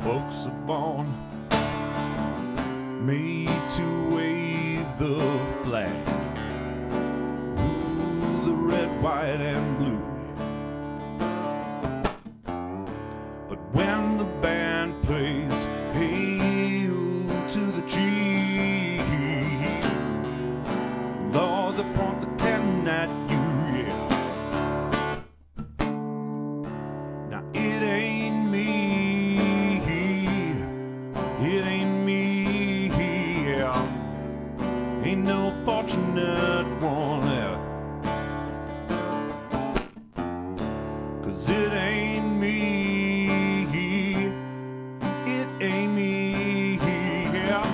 folks are born, made to wave the flag. Ooh, the red, white, and blue. But when the band plays Hail to the Chief, Lord, they point the cannon at you, yeah. Now it ain't me, it ain't me, yeah. Ain't no fortunate one, yeah. 'Cause it ain't me, it ain't me, yeah.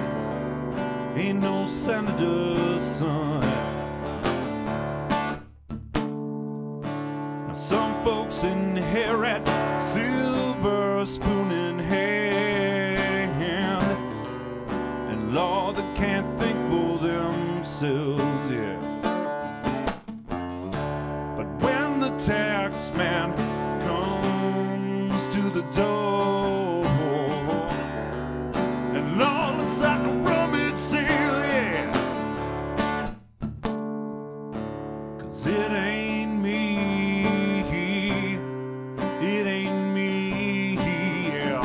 Ain't no senator's son. Now some folks inherit silver spoon in hand, and Lord, they can't think for themselves, yeah. But when the tax man comes to the door, and Lord looks like a rummage sale, yeah. 'Cause it ain't me, it ain't me, yeah.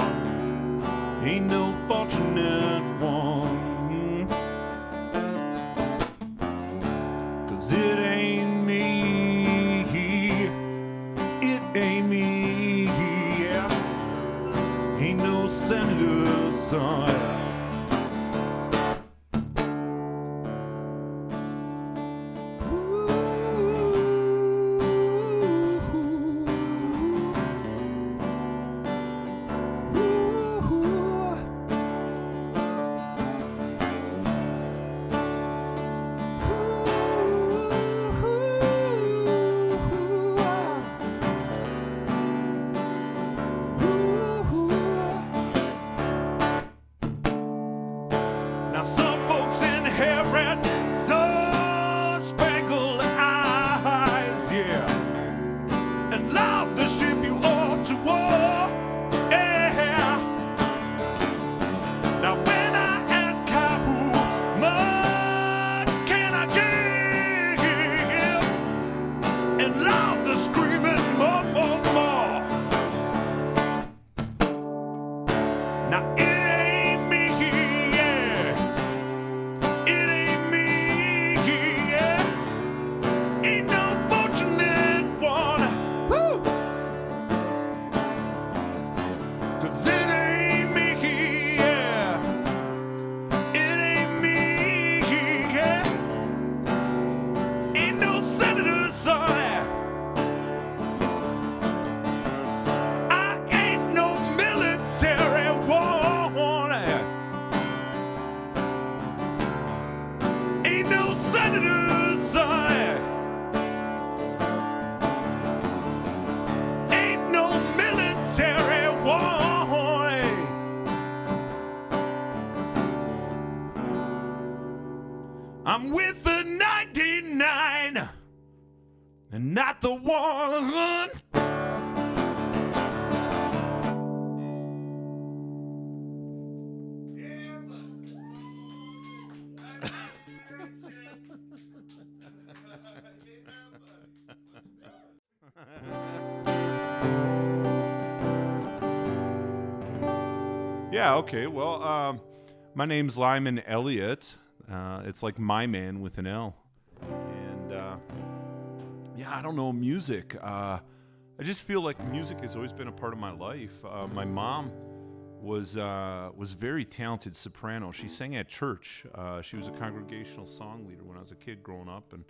Ain't no fortunate one. 'Cause it ain't me, it ain't me, yeah. Ain't no senator's son. Now some folks inherit star-spangled eyes, yeah. And Lord, they ship you off to war, yeah. Now when I ask how much can I give, and Lord, they're screaming more, more, more. Now it ain't me, yeah. It ain't me, yeah. Ain't no fortunate one. Woo! 'Cause it ain't me, yeah. It ain't me, yeah. Ain't no senator's son. I ain't no military warning. Ain't no senator's son. Ain't no military warning. I'm with the 99 and not the 1. Yeah, okay. Well, my name's Lyman Elliott. It's like my man with an L. And yeah, I don't know, music. I just feel like music has always been a part of my life. My mom was very talented soprano. She sang at church. She was a congregational song leader when I was a kid growing up, and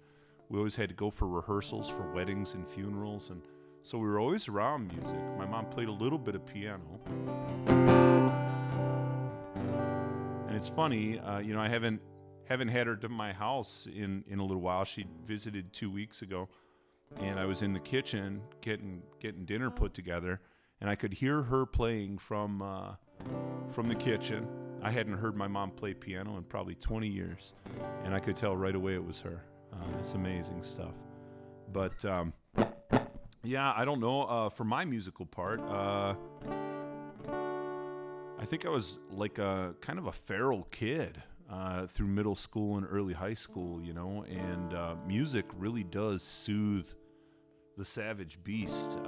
we always had to go for rehearsals for weddings and funerals, and so we were always around music. My mom played a little bit of piano. And it's funny, I haven't had her to my house in a little while. She visited 2 weeks ago, and I was in the kitchen getting dinner put together, and I could hear her playing from the kitchen. I hadn't heard my mom play piano in probably 20 years, and I could tell right away it was her. It's amazing stuff. But yeah, I don't know. For my musical part, I think I was like a kind of a feral kid through middle school and early high school, and music really does soothe the savage beast.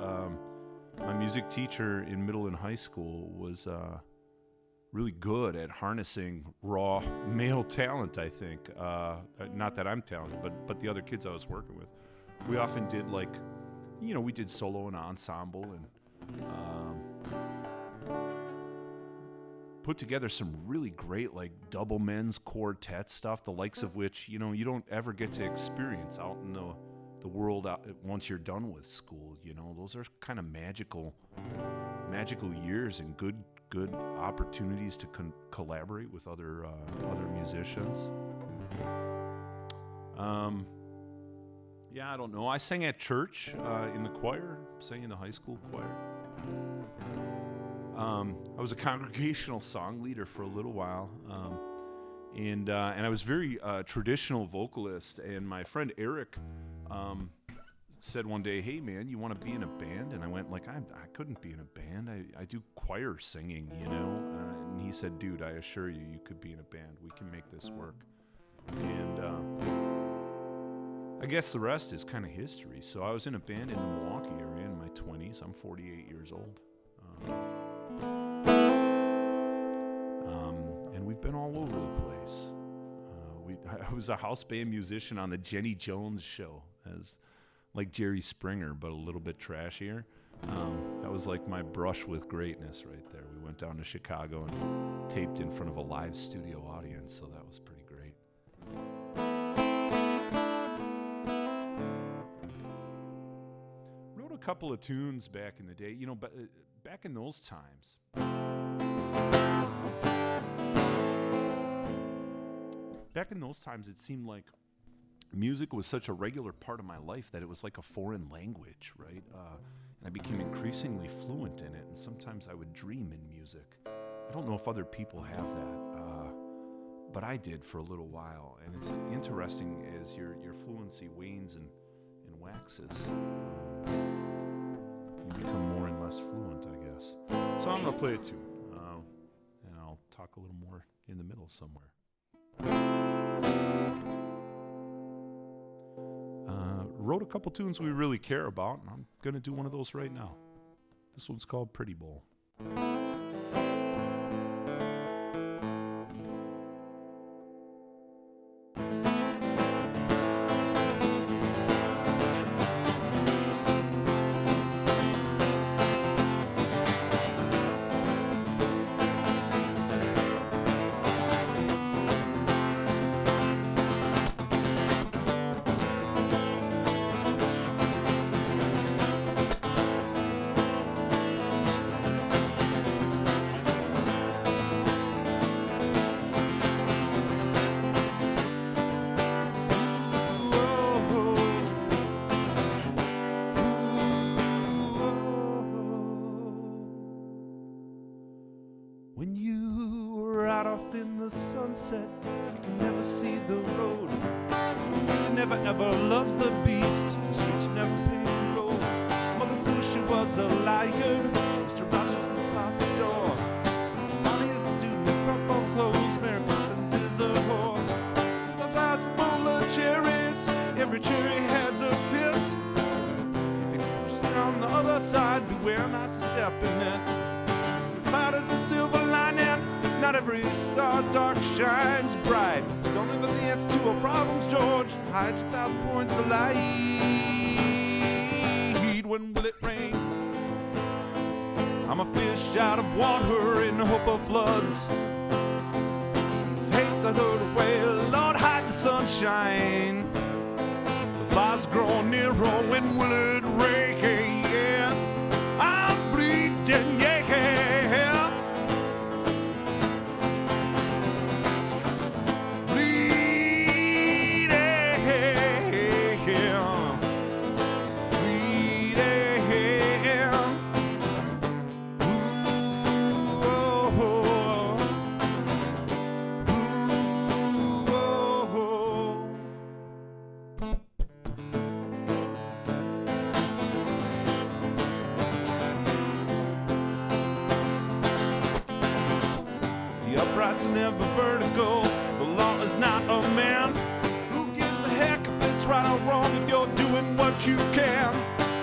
My music teacher in middle and high school was really good at harnessing raw male talent, I think. Not that I'm talented, but the other kids I was working with. We often did we did solo and ensemble and put together some really great double men's quartet stuff, the likes of which, you don't ever get to experience out in the world once you're done with school. Those are kind of magical years and good opportunities to collaborate with other musicians. I don't know. I sang at church in the choir, sang in the high school choir. I was a congregational song leader for a little while, and I was very traditional vocalist. And my friend Eric said one day, "Hey man, you want to be in a band?" And I went I couldn't be in a band. I do choir singing, and he said, "Dude, I assure you, you could be in a band. We can make this work." And I guess the rest is kind of history. So I was in a band in the Milwaukee area in my 20s. I'm 48 years old. And we've been all over the place. I was a house band musician on the Jenny Jones show, as like Jerry Springer, but a little bit trashier. That was like my brush with greatness right there. We went down to Chicago and taped in front of a live studio audience, so that was pretty great. Wrote a couple of tunes back in the day, but back in those times. Back in those times, it seemed like music was such a regular part of my life that it was like a foreign language, right? And I became increasingly fluent in it, and sometimes I would dream in music. I don't know if other people have that, but I did for a little while, and it's interesting as your fluency wanes and waxes. You become more and less fluent, I guess. So I'm going to play a tune, and I'll talk a little more in the middle somewhere. Wrote a couple tunes we really care about, and I'm going to do one of those right now. This one's called Pretty Bowl. When you were out off in the sunset, you can never see the road. Never ever loves the beast, the streets never paved road. Mother Goose, was a liar. Mr. Rogers past the door. Molly is a dude in purple clothes. Mary Poppins is a whore. So the glass full of cherries, every cherry has a pit. If you push it on the other side, beware not to step in it. Cloud is a silver lining, not every star dark shines bright. Don't remember the answer to our problems, George. Hide your 1,000 points of light. When will it rain? I'm a fish out of water in the hope of floods. This hate I throw it away, Lord, hide the sunshine. The fire's growing nearer, when will it rain? Yeah, I'm bleeding, yeah. in every vertical. The law is not a man. Who gives a heck if it's right or wrong if you're doing what you can?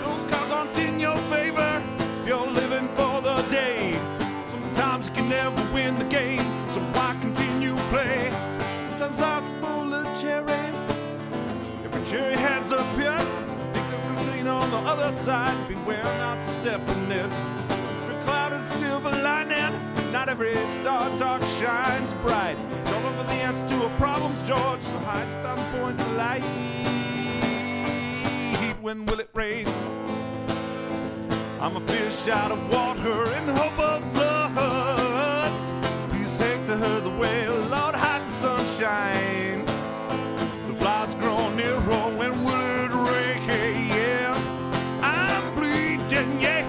Those guys aren't in your favor. You're living for the day. Sometimes you can never win the game, so why continue play? Sometimes life's full of cherries. Every cherry has a pit. Think of green on the other side. Beware not to step in it. Every cloud is silver lining. Not every star dark shines bright. Don't look for the answer to our problems, George. So hide 1,000 points of light. When will it rain? I'm a fish out of water in hope of floods. Please take to her the way, Lord, hide the sunshine. The flies grow nearer, when will it rain? Yeah, I'm bleeding, yeah.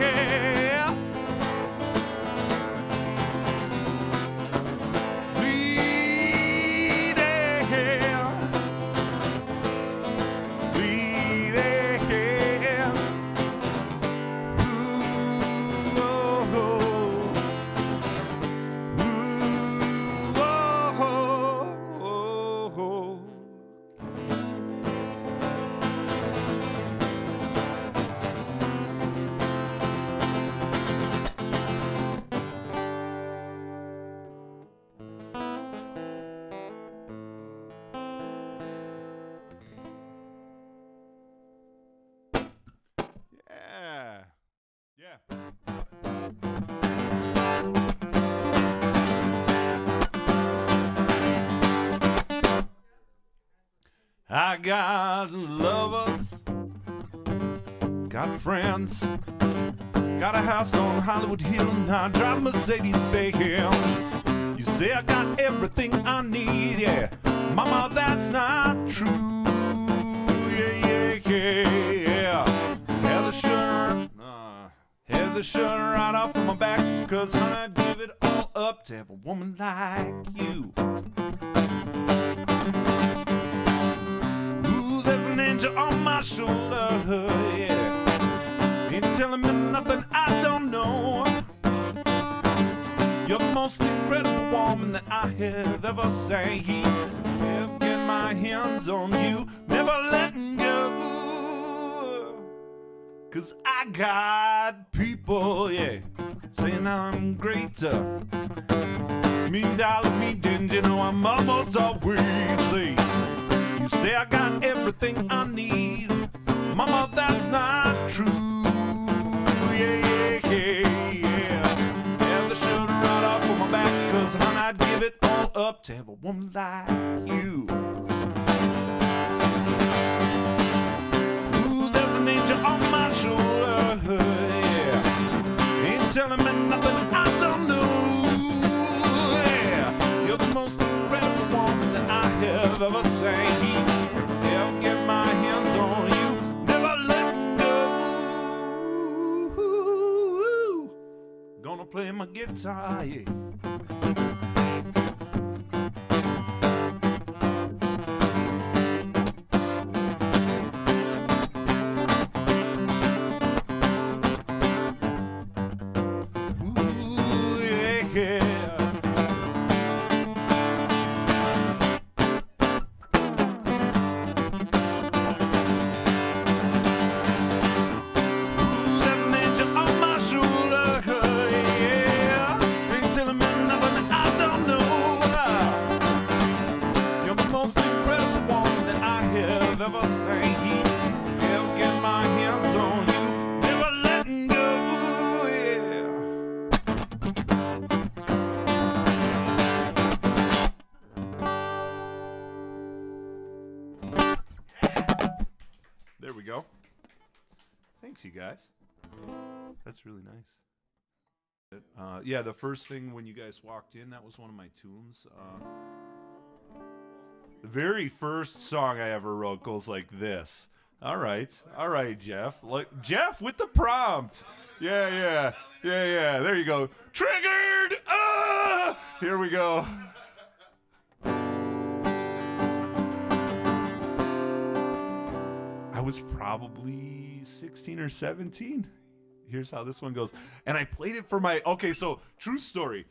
Yeah. I got lovers, got friends, got a house on Hollywood Hill, and I drive Mercedes-Benz. You say I got everything I need, yeah. Mama, that's not true. Yeah, yeah, yeah. Had the shirt right off of my back, 'cause honey, I'd give it all up to have a woman like you. Ooh, there's an angel on my shoulder, yeah. Ain't telling me nothing I don't know. You're the most incredible woman that I have ever seen. Never get my hands on you, never letting go. 'Cause I got people, yeah, saying I'm great. Mean dollar, me didn't you know I'm almost always late. You say I got everything I need. Mama, that's not true. Yeah, yeah, yeah, yeah. Have the shirt right off on my back, 'cause honey, I'd give it all up to have a woman like you. Ooh, there's an angel on my shoulder, yeah. Ain't telling me nothing I don't know. Yeah, you're the most incredible woman that I have ever seen. Never get my hands on you, never let go. Gonna play my guitar, yeah. There we go. Thanks, you guys. That's really nice. Yeah, the first thing when you guys walked in, that was one of my tunes. The very first song I ever wrote goes like this. All right, Jeff. Jeff with the prompt. Yeah. There you go. Triggered. Ah! Here we go. I was probably 16 or 17. Here's how this one goes. And I played it for my... Okay, so true story.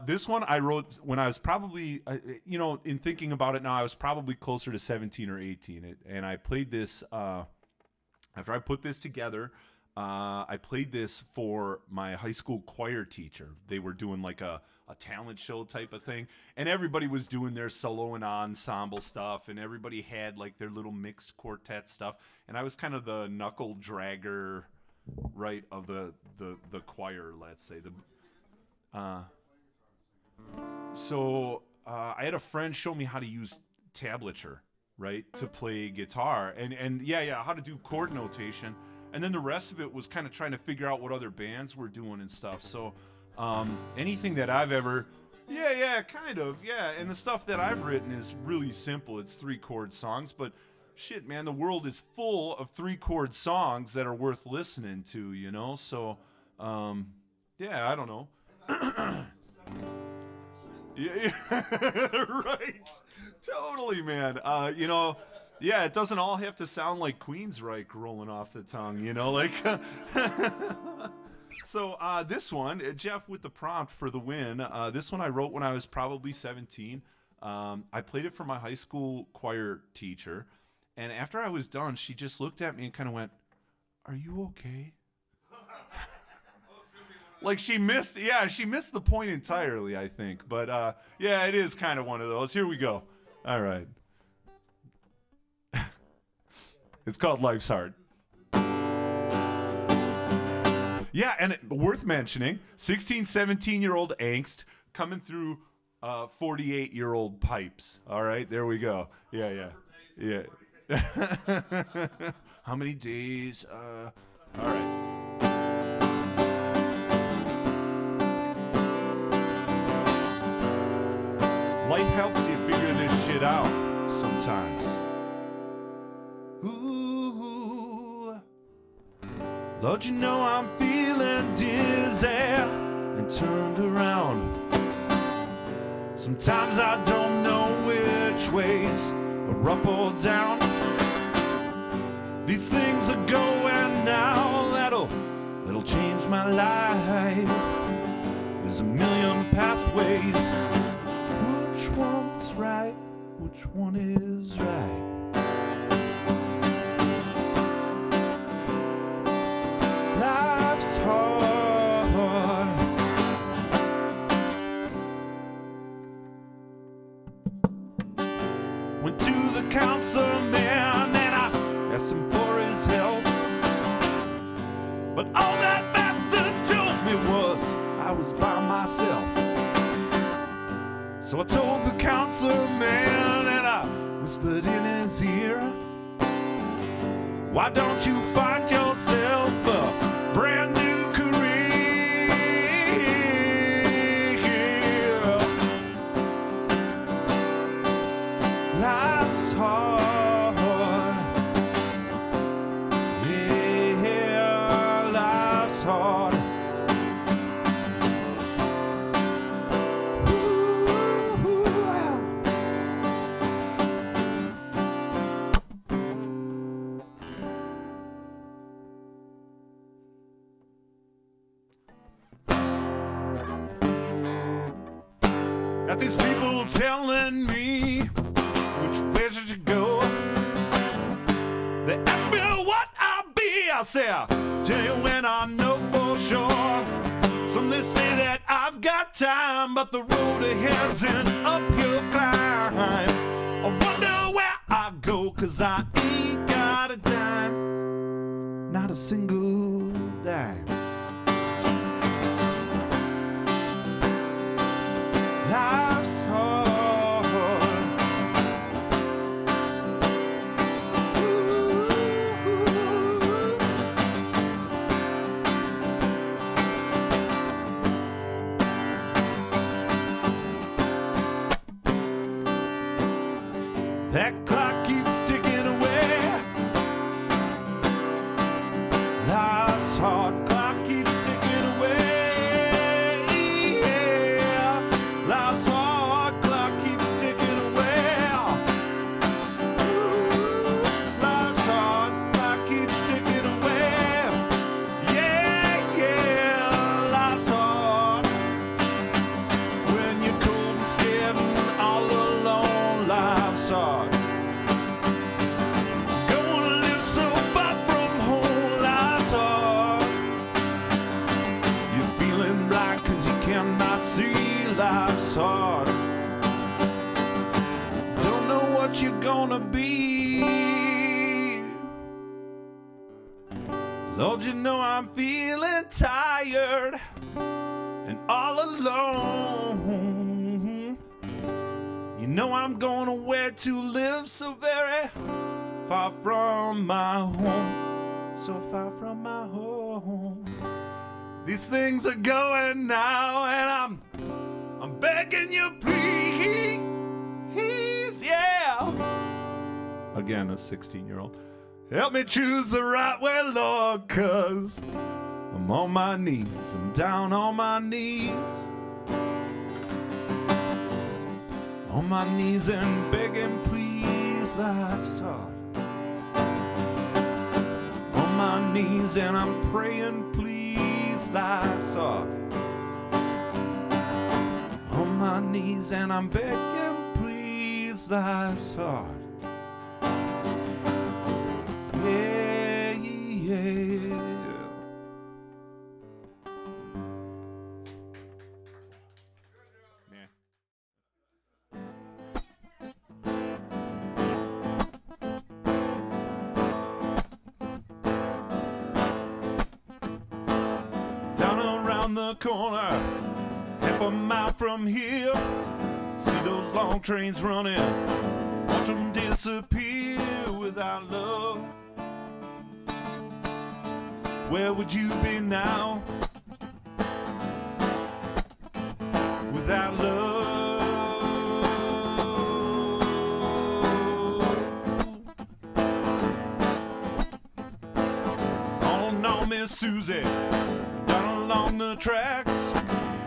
This one I wrote when I was probably, in thinking about it now, I was probably closer to 17 or 18. And I played this, after I put this together, I played this for my high school choir teacher. They were doing like a talent show type of thing. And everybody was doing their solo and ensemble stuff. And everybody had like their little mixed quartet stuff. And I was kind of the knuckle dragger, right, of the choir, let's say. So I had a friend show me how to use tablature, right, to play guitar. And how to do chord notation. And then the rest of it was kind of trying to figure out what other bands were doing and stuff. So anything that I've ever... kind of. And the stuff that I've written is really simple. It's 3-chord songs. But shit, man, the world is full of 3-chord songs that are worth listening to, you know? So, I don't know. Yeah, right. Totally, man. It doesn't all have to sound like Queensryche rolling off the tongue, you know, like. So this one, Jeff with the prompt for the win. This one I wrote when I was probably 17. I played it for my high school choir teacher, and after I was done, she just looked at me and kind of went, "Are you okay?" Like she missed the point entirely, I think. But it is kind of one of those. Here we go. All right. It's called Life's Hard. Yeah, and worth mentioning, 16, 17-year-old angst coming through 48-year-old pipes. All right, there we go. Yeah. How many days? All right. Life helps you figure this shit out sometimes. Ooh, Lord, you know I'm feeling dizzy and turned around. Sometimes I don't know which ways are up or down. These things are going now, that'll change my life. There's a million pathways. Which one's right? Which one is right? Life's hard. Went to the councilman and I asked him for his help. But all that bastard told me was I was by myself. So I told the councilman and I whispered in his ear, why don't you find yourself a brand new career? Life's hard. Yeah, life's hard. Got these people telling me which way should you go. They ask me what I'll be. I say I'll tell you when I know for sure. Some they say that I've got time, but the road ahead's an uphill climb. I wonder where I go, 'cause I ain't got a dime, not a single dime. Life's hard. Ooh. That clock keeps ticking away. Life's hard. Clock wanna be. Lord, you know I'm feeling tired and all alone. You know I'm going away to live so very far from my home, so far from my home. These things are going now, and I'm begging you, please, yeah. Again, a 16-year-old. Help me choose the right way, Lord, 'cause I'm on my knees, I'm down on my knees. On my knees and begging, please, life's hard. On my knees and I'm praying, please, life's hard. On my knees and I'm begging, please, life's hard. Yeah, yeah. Down around the corner, half a mile from here, see those long trains running, watch them disappear without love. Where would you be now without love? Oh no, Miss Susie, down along the tracks,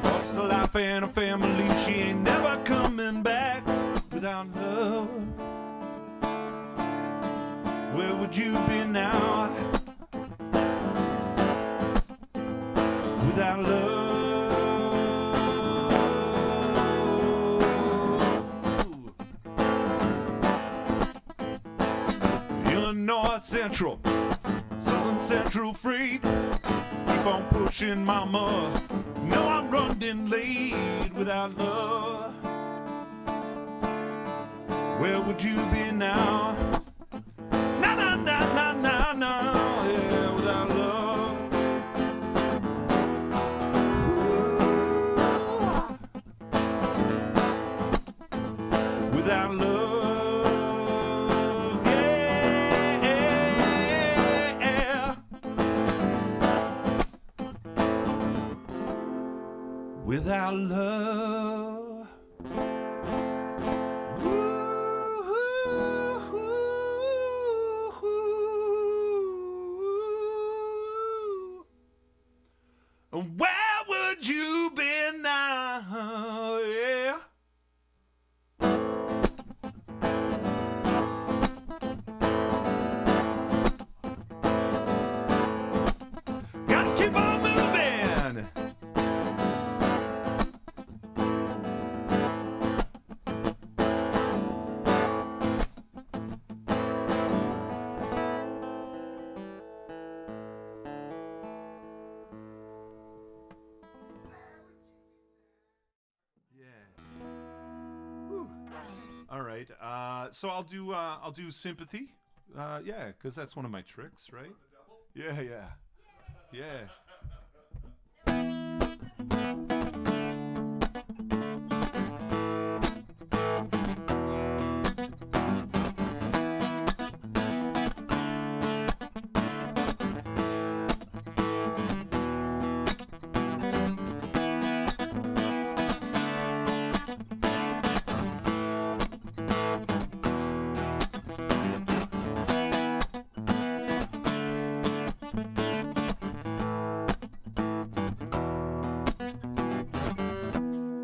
lost a life and a family, she ain't never coming back without love. Where would you be now without love? Illinois Central, Southern Central Freight, keep on pushing, mama. No, I'm running late without love. Where would you be now? Na na na na na na, yeah, without love. Ooh. Without love, yeah. Without love. Where would you be now? Yeah. Gotta keep on moving. All right. So I'll do sympathy. Yeah, because that's one of my tricks, right? Yeah, yeah, yeah.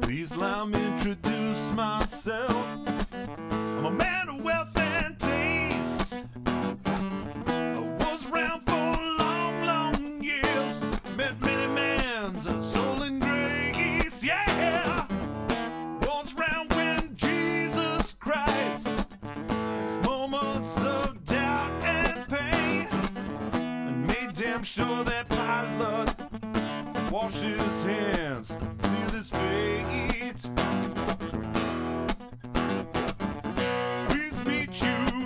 Please allow me to introduce myself. I'm a man of wealth and taste. I was around for long, long years. Met many men's and soul and grace. Yeah, was around when Jesus Christ, his moments of doubt and pain, and made damn sure that Pilate washed his hands to this fate. Please meet you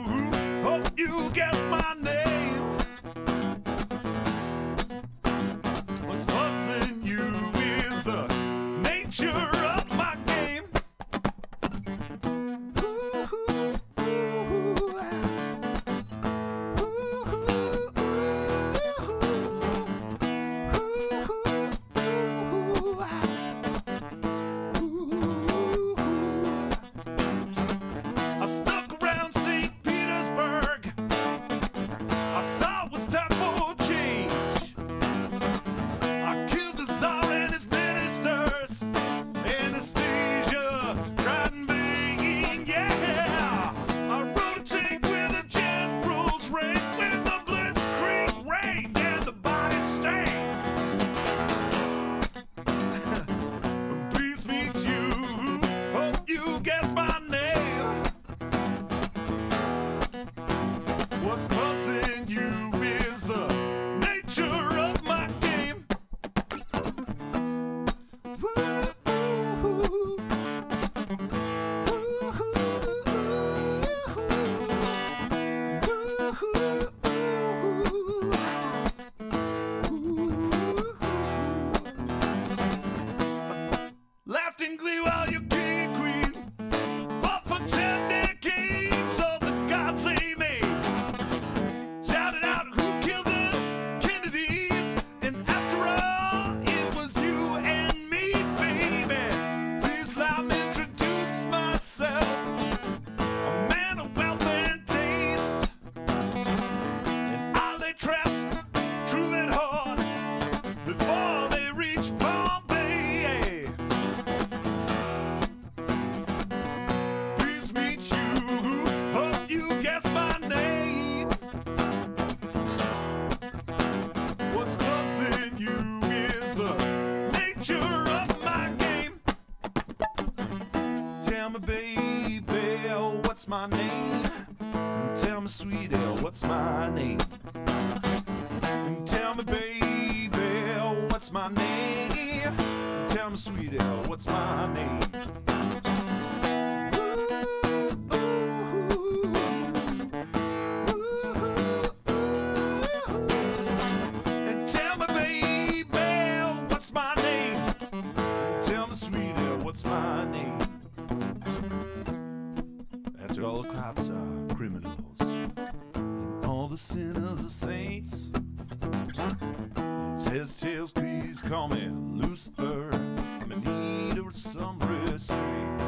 Tell me, sweet L, what's my name? Tell me, baby, what's my name? Tell me, sweet L, what's my name? And tell me, baby, what's my name? Tell me, sweet L, what's my name? After all the cops are criminals and all the sinners are saints, it says, tails, please call me Lucifer. I'm in need of some restraint.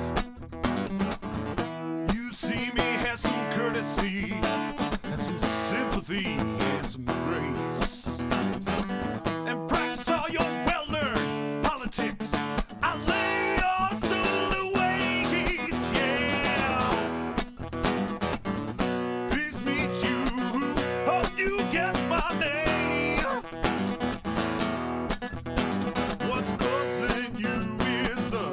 You see me have some courtesy and some sympathy and some grace, and practice all your well-learned politics. I lay your soul to waste, yeah. Please meet you, hope you guess my name. What's causing you is the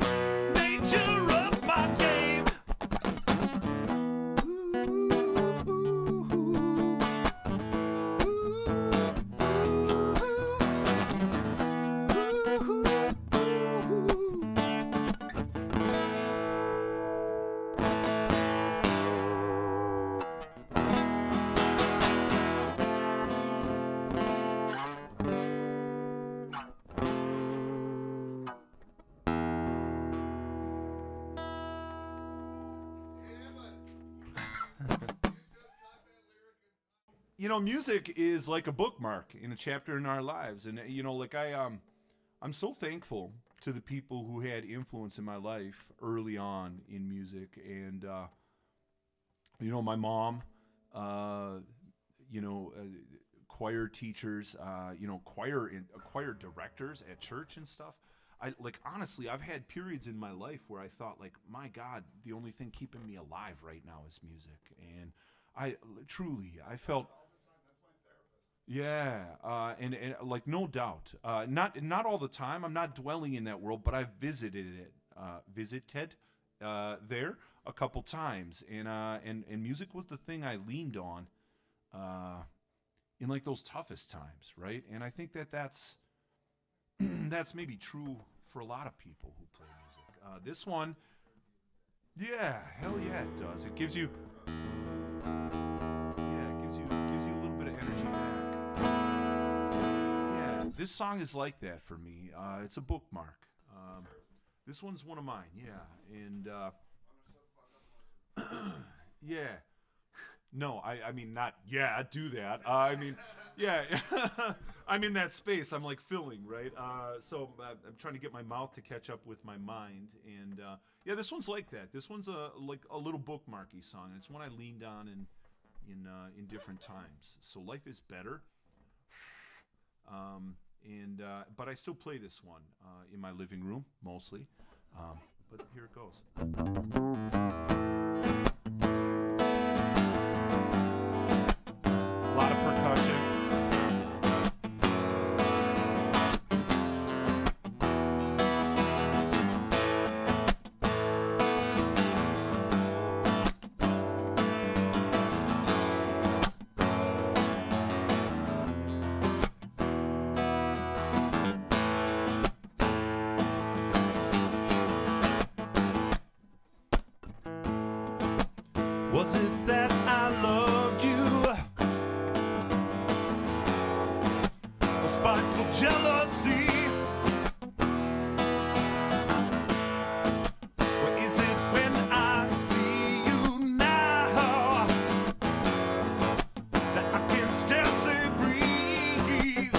nature of my game. You know, music is like a bookmark in a chapter in our lives, and you know, like I'm so thankful to the people who had influence in my life early on in music, and you know, my mom, choir teachers, choir directors at church and stuff. Honestly, I've had periods in my life where I thought, like, my God, the only thing keeping me alive right now is music, and I felt. Yeah, and like, no doubt, not all the time. I'm not dwelling in that world, but I've visited there a couple times, and music was the thing I leaned on, in like those toughest times, right? And I think that's that's maybe true for a lot of people who play music. This one, yeah, hell yeah, it does. It gives you a little bit of energy back. Yeah, this song is like that for me. It's a bookmark. This one's one of mine, yeah. And yeah. No, I mean, not, yeah, do that. I mean, yeah, I'm in that space. I'm like filling, right? So I'm trying to get my mouth to catch up with my mind. And yeah, this one's like that. This one's like a little bookmarky song. It's one I leaned on in different times. So Life is Better. But I still play this one in my living room mostly. But here it goes. A lot of percussion. Was it that I loved you? Or spiteful jealousy? Or is it when I see you now that I can scarcely breathe?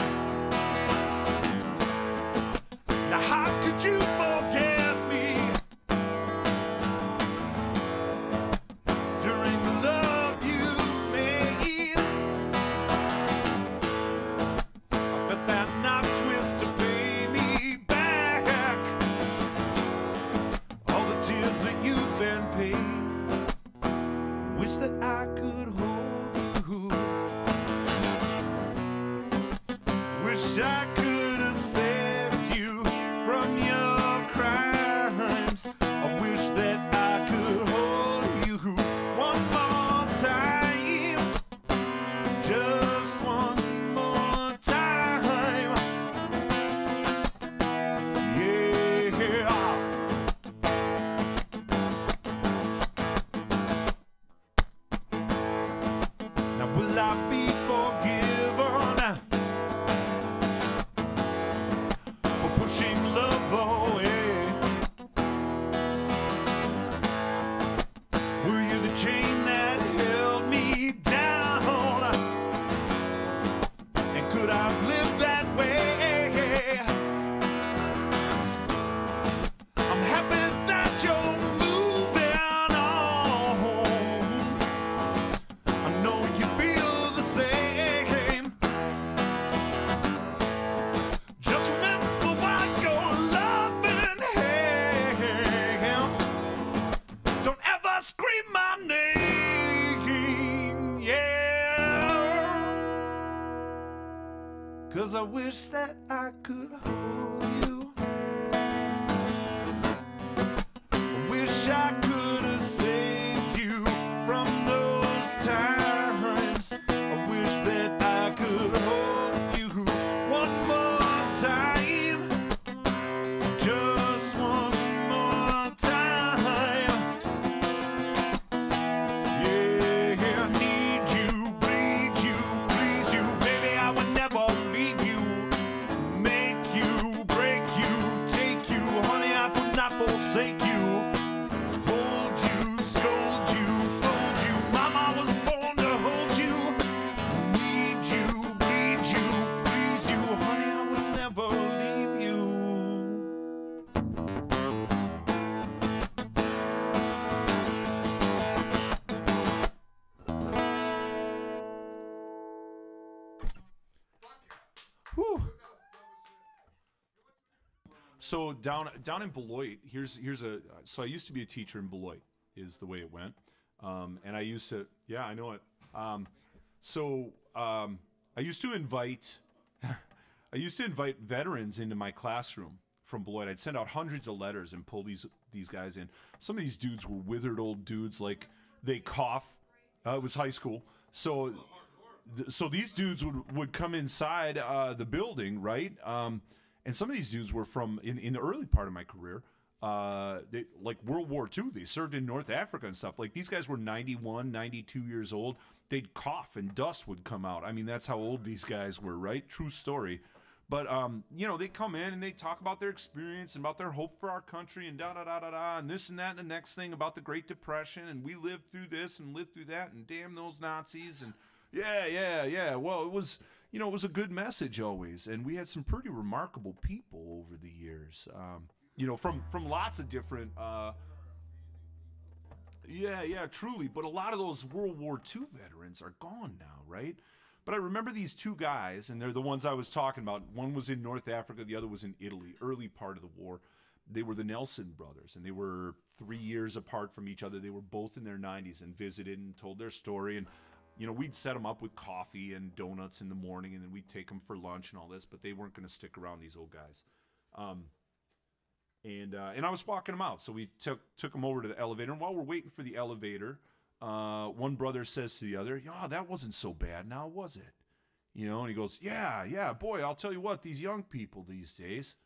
Now how could you forget me? During the love you made, I bet that knocked with Now will I be forgiven for pushing love away? Were you the chain that held me down? And could I have lived that way? I'm happy that you're moving on. I know you feel the same. Just remember why you're loving him. Don't ever scream my name, yeah. 'Cause I wish that I could hold you. I wish I could have saved you from those times. I wish that I could hold you one more time. Just one more time. Yeah, need you, bleed you, please you. Baby, I would never leave you. Make you, break you, take you. Honey, I would not forsake you. Hold you, scold you, fold you. Mama was born to hold you. Need you, bleed you, please you. Honey, I would never leave you. Whew. So down in Beloit, here's a so I used to be a teacher in Beloit, is the way it went, and I used to, yeah, I know it. I used to invite veterans into my classroom from Beloit. I'd send out hundreds of letters and pull these guys in. Some of these dudes were withered old dudes, like they cough. It was high school, so these dudes would come inside the building, right? And some of these dudes were from in the early part of my career, they like World War II. They served in North Africa and stuff. Like these guys were 91, 92 years old. They'd cough and dust would come out. I mean, that's how old these guys were, right? True story. But they come in and they talk about their experience and about their hope for our country and da da da da da and this and that and the next thing about the Great Depression and we lived through this and lived through that and damn those Nazis and yeah. Well, it was a good message always, and we had some pretty remarkable people over the years. From lots of different. Truly. But a lot of those World War II veterans are gone now, right? But I remember these two guys, and they're the ones I was talking about. One was in North Africa, the other was in Italy, early part of the war. They were the Nelson brothers, and they were 3 years apart from each other. They were both in their 90s and visited and told their story. And we'd set them up with coffee and donuts in the morning, and then we'd take them for lunch and all this, but they weren't going to stick around, these old guys. And I was walking them out, so we took them over to the elevator, and while we're waiting for the elevator, one brother says to the other, that wasn't so bad now, was it? And he goes, yeah, boy, I'll tell you what, these young people these days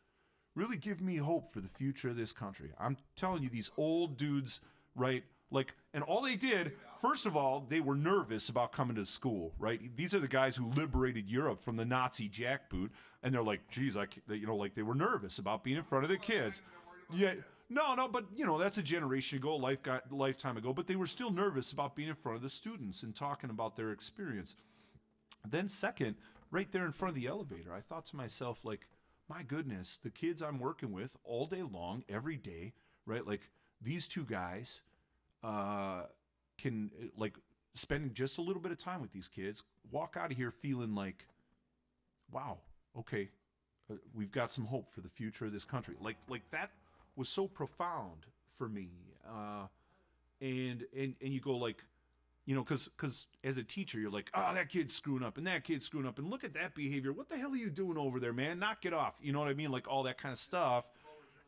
really give me hope for the future of this country. I'm telling you, these old dudes, right? Like, and all they did, first of all, they were nervous about coming to school, right? These are the guys who liberated Europe from the Nazi jackboot, and they're like, geez, like they were nervous about being in front of the kids. Yeah, no, but that's a generation ago, lifetime ago, but they were still nervous about being in front of the students and talking about their experience. Then second, right there in front of the elevator, I thought to myself, like, my goodness, the kids I'm working with all day long, every day, right? Like, these two guys can spend just a little bit of time with these kids, walk out of here feeling like, wow, okay, we've got some hope for the future of this country. Like that was so profound for me. And you go like, because as a teacher, you're like, oh, that kid's screwing up and that kid's screwing up and look at that behavior. What the hell are you doing over there, man? Knock it off. You know what I mean? Like all that kind of stuff.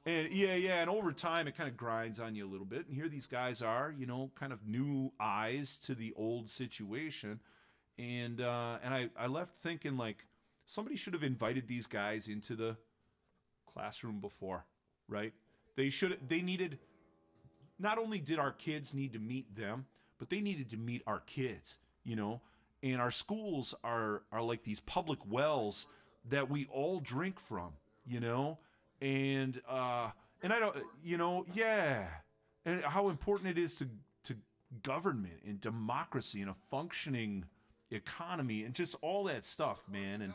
And and over time, it kind of grinds on you a little bit. And here these guys are, kind of new eyes to the old situation. And I left thinking, like, somebody should have invited these guys into the classroom before, right? They needed, not only did our kids need to meet them, but they needed to meet our kids, and our schools are like these public wells that we all drink from, you know, and I don't, yeah, and how important it is to government and democracy and a functioning economy and just all that stuff, man. And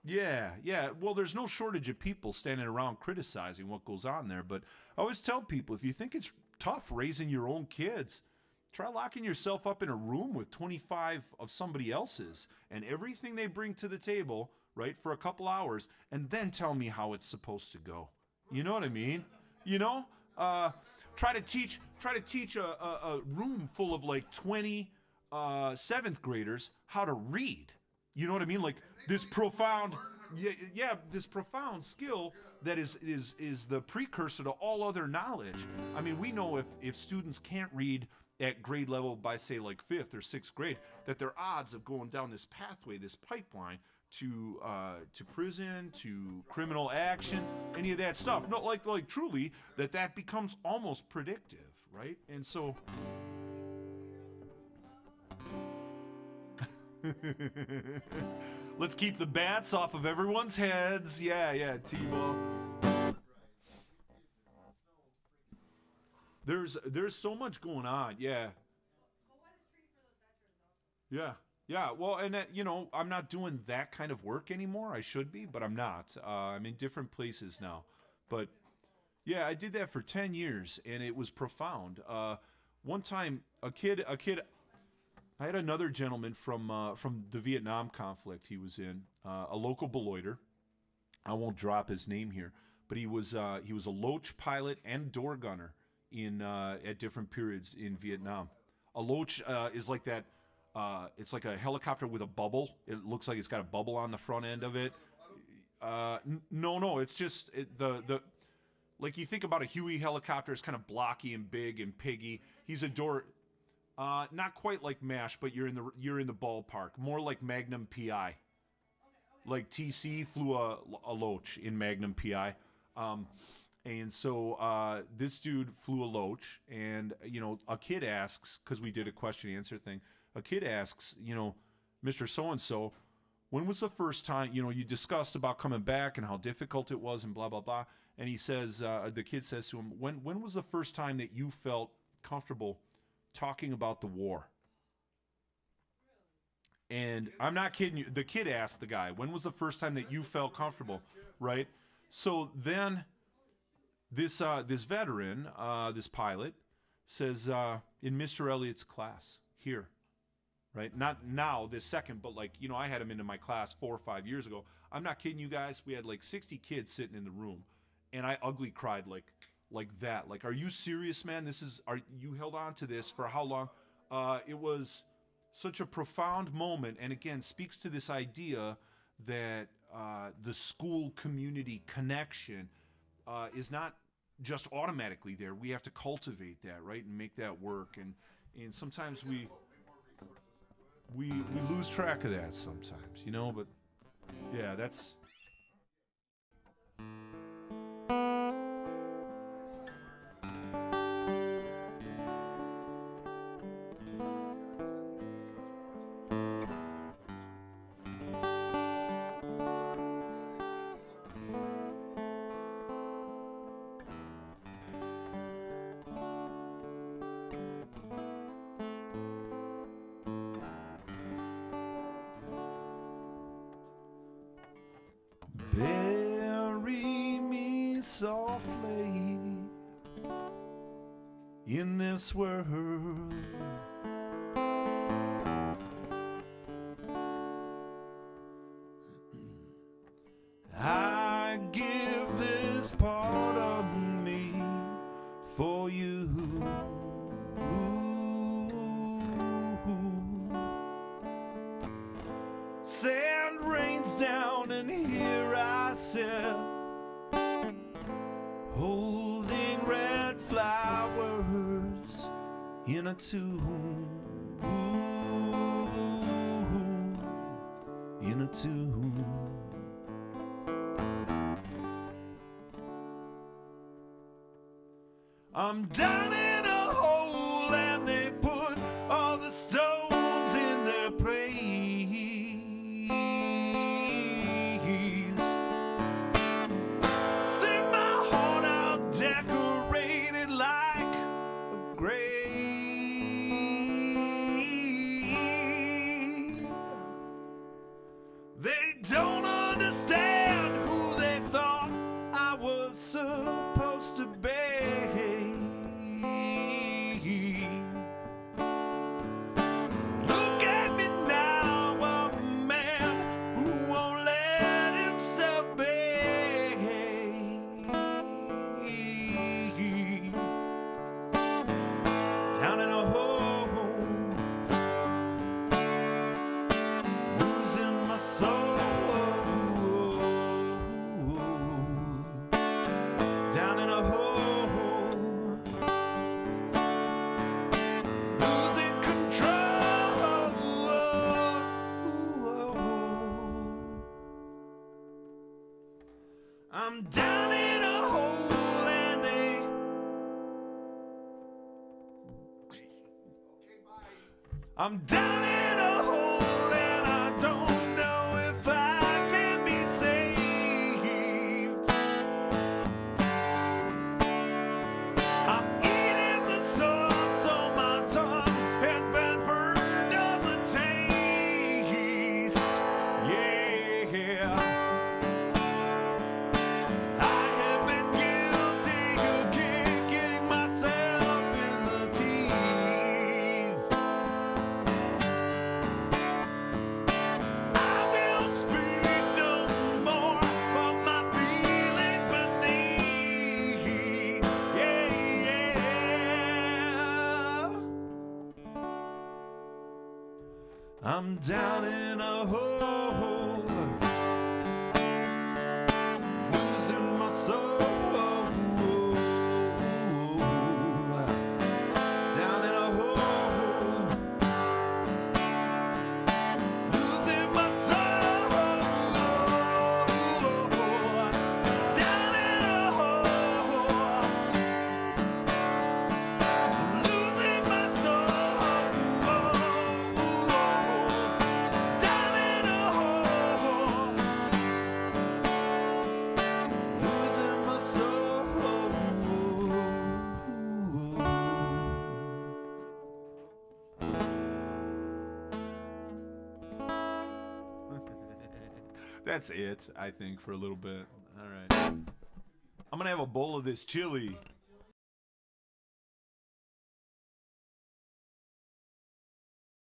yeah, yeah. Well, there's no shortage of people standing around criticizing what goes on there. But I always tell people, if you think it's tough raising your own kids, try locking yourself up in a room with 25 of somebody else's and everything they bring to the table, right, for a couple hours, and then tell me how it's supposed to go. You know what I mean? You know, try to teach a room full of like 20 seventh graders how to read. You know what I mean? Like this profound, yeah, this profound skill that is the precursor to all other knowledge. I mean, we know if students can't read at grade level by say like 5th or 6th grade, that their odds of going down this pathway, this pipeline to prison, to criminal action, any of that stuff, not like truly that becomes almost predictive, right? And so. Let's keep the bats off of everyone's heads. Yeah, T-ball. There's so much going on. Yeah. Yeah. Well, and that, I'm not doing that kind of work anymore. I should be, but I'm not. I'm in different places now. But yeah, I did that for 10 years, and it was profound. One time, a kid. I had another gentleman from the Vietnam conflict he was in, a local Beloiter. I won't drop his name here, but he was a Loach pilot and door gunner in at different periods in Vietnam. A Loach is like that. It's like a helicopter with a bubble. It looks like it's got a bubble on the front end of it. No, it's just the like you think about a Huey helicopter. It's kind of blocky and big and piggy. He's a door. Not quite like MASH, but you're in the ballpark. More like Magnum PI. Like TC flew a Loach in Magnum PI. And so this dude flew a Loach, and a kid asks, because we did a question answer thing. A kid asks, Mr. So and so, when was the first time you discussed about coming back and how difficult it was and blah blah blah. And he says, the kid says to him, when was the first time that you felt comfortable talking about the war? And I'm not kidding you. The kid asked the guy, when was the first time that you felt comfortable, right? So then this veteran, this pilot, says, in Mr. Elliott's class, here, right? Not now, this second, but I had him into my class 4 or 5 years ago. I'm not kidding you guys. We had like 60 kids sitting in the room, and I ugly cried like that. Like, are you serious, man? Are you held on to this for how long? It was such a profound moment, and again, speaks to this idea that the school community connection is not just automatically there. We have to cultivate that, right, and make that work. And sometimes we lose track of that sometimes, but yeah, that's. Bury me softly in this world. I give this part of me for you. Sand rains down and here I sit, holding red flowers in a tomb, in a tomb. I'm down in a hole and they put all the stones in their place. don't understand who they thought I was supposed to be. Look at me now, I'm a man who won't let himself be. Down in a hole, losing my soul. Down in a hole, losing control. I'm down in a hole and they. I'm down in a hole and I don't know if I can be saved. I'm eating the sun, so my tongue has been burned on the taste. Yeah, I have been guilty of kicking myself in the teeth. I will speak no more of my feelings beneath. Yeah, yeah. I'm down in a hole, losing my soul. Down in a hole, losing my soul. Down in a hole, losing my soul. Down in a hole, losing my soul. That's it, I think, for a little bit. All right. I'm gonna have a bowl of this chili.